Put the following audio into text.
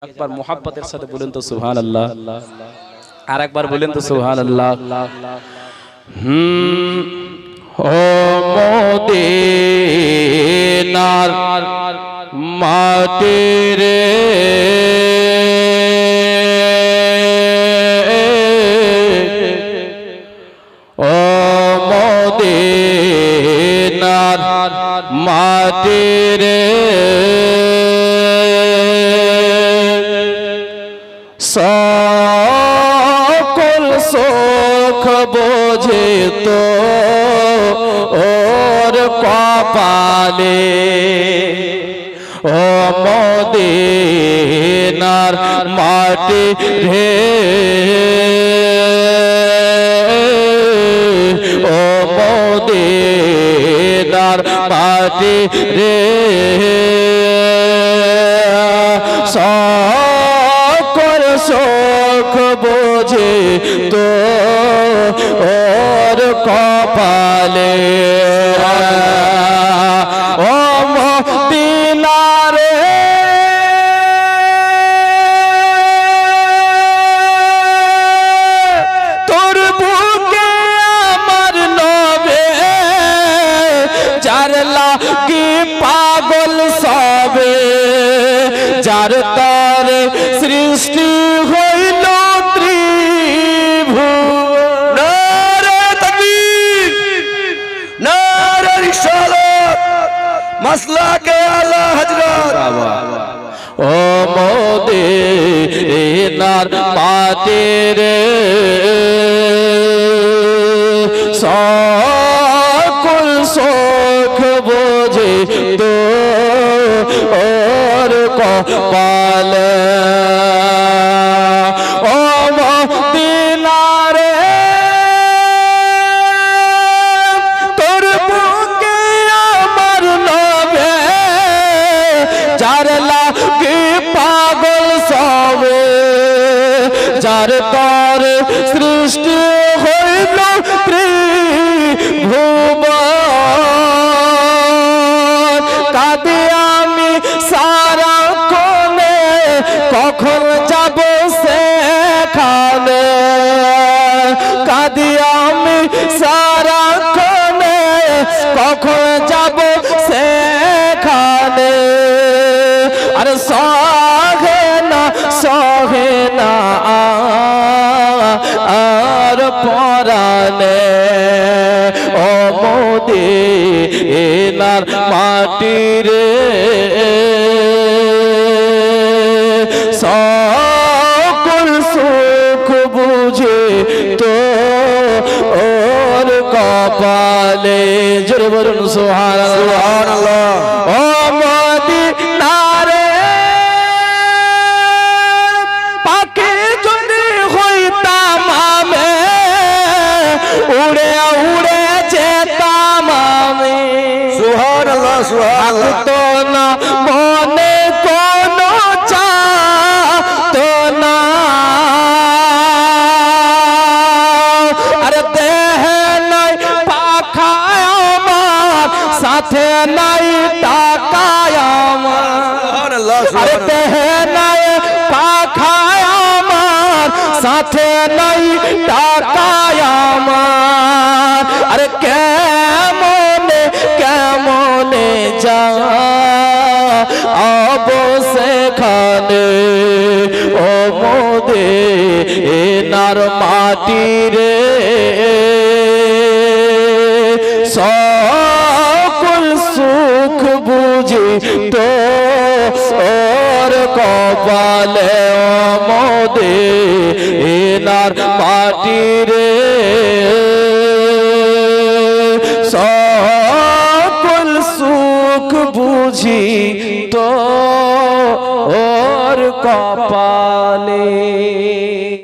একবার মোহাব্বতের সাথে বলেন তো সুবহানাল্লাহ। আর একবার বলেন তো সুবহানাল্লাহ। ও মদিনার মাটি রে ও মদিনার মাটি রে সকল সুখ বোঝে তো ওর কপালে ও মদিনার মাটি রে ও মদিনার মাটি রে সুখ বোঝে তো ওর কপালে ও মদিনা রে তোর বুকে আমার নবে যার লাগি পাগল সবে যার তার সৃষ্টি হইল ত্রিভুবন নারে তাকবীর নারে রিসালাত মাসলাকে আলা হযরত ও মদিনার মাটি রে সকল সুখ বোঝে তো ওর কপালে ও মদিনা রে তোর বুকে আমার নবে যার লাগি পাগল সবে যার তার সৃষ্টি হইল ত্রিভুবন কাঁদি আমি সারা কোনে কখন যাব সেখানে কাঁদি আমি সারা কোনে কখন যাব সেখানে আরে সহে না আর পরানে ও মদিনার মাটি রে সকল সুখ বুঝে তো ওর কপালে জোরে বলুন সুবহানাল্লাহ ও মদিনা রে পাখি যদি হইতাম আমি উড়ে উড়ে যেতাম আমি সুবহানাল্লাহ সুবহানাল্লাহ তো না মনে কোনো চাতো না আরে দেহ নাই পাখায় আমার সাথে নাই টাকায় আমার আরে দেহ নাই পাখায় আমার সাথে নাই টাকায় আমার আরে কেমনে যা আব সেখানে ও মদিনার মাটি রে সকল সুখ বুঝি তো ওর কপালে ও মদিনার মাটি রে সকল সুখ বুঝি তো ওর কপালে